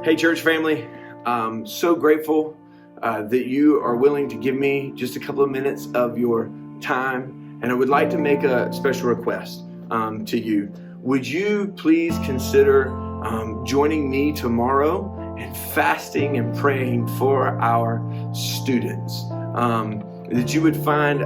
Hey, church family. I'm so grateful that you are willing to give me just a couple of minutes of your time. And I would like to make a special request to you. Would you please consider joining me tomorrow and fasting and praying for our students? That you would find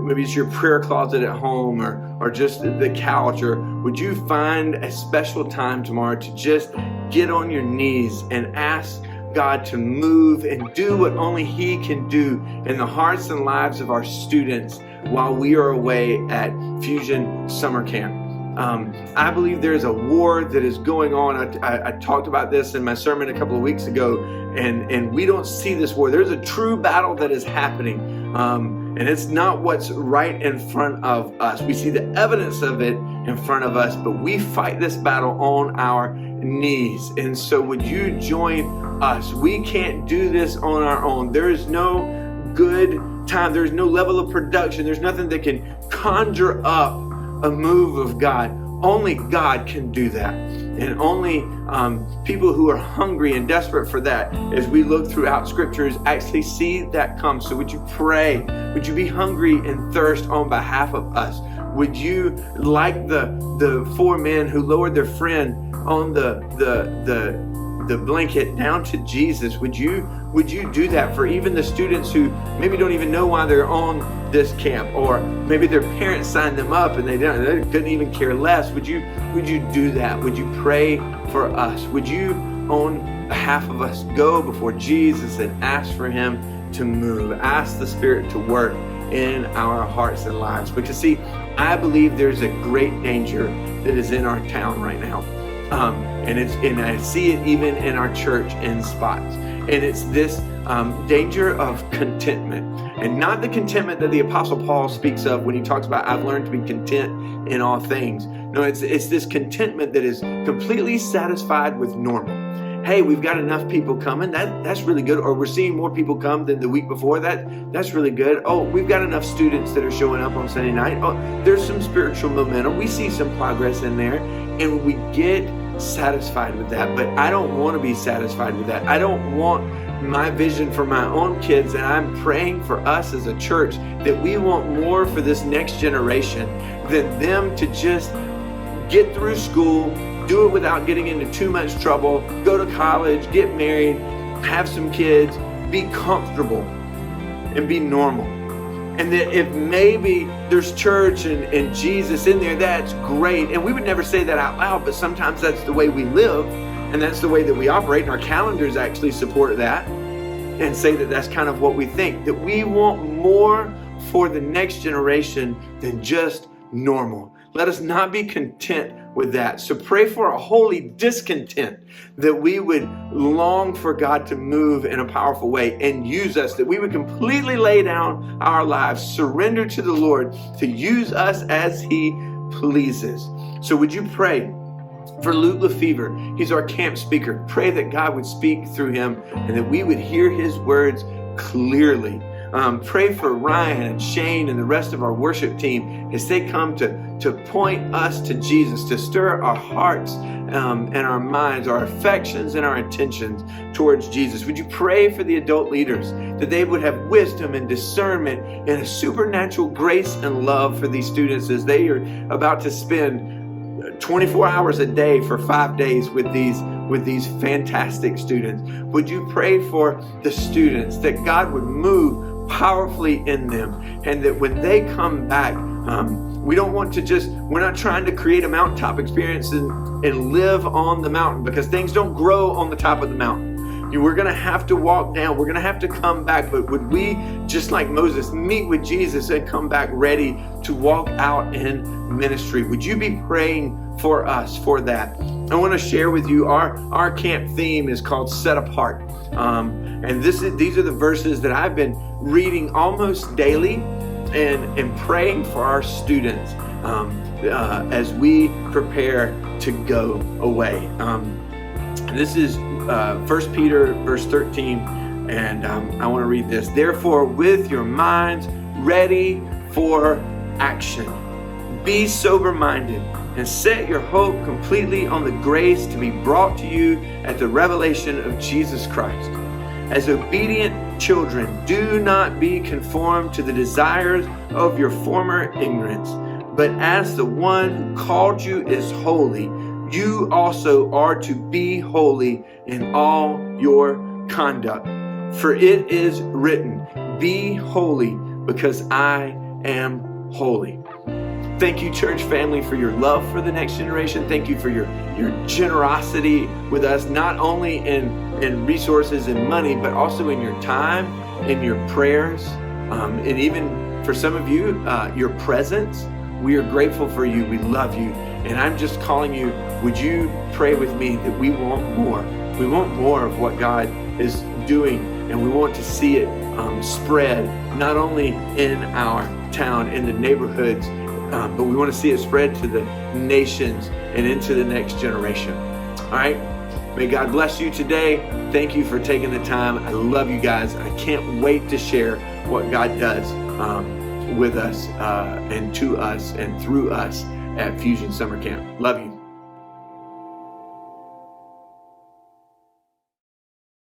maybe it's your prayer closet at home or just the couch, or would you find a special time tomorrow to just get on your knees and ask God to move and do what only He can do in the hearts and lives of our students while we are away at Fusion Summer Camp. I believe there is a war that is going on. I talked about this in my sermon a couple of weeks ago, and we don't see this war. There's a true battle that is happening, and it's not what's right in front of us. We see the evidence of it in front of us, but we fight this battle on our knees. And so would you join us? We can't do this on our own. There is no good time. There's no level of production. There's nothing that can conjure up a move of God. Only God can do that. And only people who are hungry and desperate for that, as we look throughout scriptures, actually see that come. So would you pray? Would you be hungry and thirst on behalf of us? Would you, like the four men who lowered their friend on the blanket down to Jesus, would you do that for even the students who maybe don't even know why they're on this camp, or maybe their parents signed them up and they couldn't even care less? Would you do that? Would you pray for us? Would you, on behalf of us, go before Jesus and ask for Him to move, ask the Spirit to work in our hearts and lives? Because see, I believe there's a great danger that is in our town right now. And I see it even in our church in spots. And it's this danger of contentment. And not the contentment that the Apostle Paul speaks of when he talks about, I've learned to be content in all things. No, it's this contentment that is completely satisfied with normal. Hey, we've got enough people coming. That's really good. Or we're seeing more people come than the week before. That's really good. Oh, we've got enough students that are showing up on Sunday night. Oh, there's some spiritual momentum. We see some progress in there. And we get satisfied with that. But I don't want to be satisfied with that. I don't want my vision for my own kids, and I'm praying for us as a church that we want more for this next generation than them to just get through school, do it without getting into too much trouble, go to college, get married, have some kids, be comfortable, and be normal. And that if maybe there's church and Jesus in there, that's great. And we would never say that out loud, but sometimes that's the way we live, and that's the way that we operate. And our calendars actually support that and say that that's kind of what we think, that we want more for the next generation than just normal. Let us not be content with that. So pray for a holy discontent, that we would long for God to move in a powerful way and use us, that we would completely lay down our lives, surrender to the Lord to use us as He pleases. So would you pray for Luke Lefevre? He's our camp speaker. Pray that God would speak through him and that we would hear His words clearly. Pray for Ryan and Shane and the rest of our worship team as they come to point us to Jesus, to stir our hearts and our minds, our affections and our intentions towards Jesus. Would you pray for the adult leaders, that they would have wisdom and discernment and a supernatural grace and love for these students as they are about to spend 24 hours a day for 5 days with these fantastic students? Would you pray for the students, that God would move powerfully in them, and that when they come back, we're not trying to create a mountaintop experience and live on the mountain, because things don't grow on the top of the mountain. We're going to have to walk down. We're going to have to come back. But would we, just like Moses, meet with Jesus and come back ready to walk out in ministry? Would you be praying for us for that? I want to share with you our camp theme is called Set Apart. And these are the verses that I've been reading almost daily and praying for our students as we prepare to go away. This is 1 Peter verse 13, and I want to read this. Therefore, with your minds ready for action, be sober-minded. and set your hope completely on the grace to be brought to you at the revelation of Jesus Christ. As obedient children, do not be conformed to the desires of your former ignorance, but as the one who called you is holy, you also are to be holy in all your conduct. For it is written, be holy because I am holy. Thank you, church family, for your love for the next generation. Thank you for your generosity with us, not only in resources and money, but also in your time, in your prayers, and even for some of you, your presence. We are grateful for you. We love you. And I'm just calling you, would you pray with me that we want more? We want more of what God is doing, and we want to see it spread, not only in our town, in the neighborhoods, but we want to see it spread to the nations and into the next generation. All right? May God bless you today. Thank you for taking the time. I love you guys. I can't wait to share what God does with us and to us and through us at Fusion Summer Camp. Love you.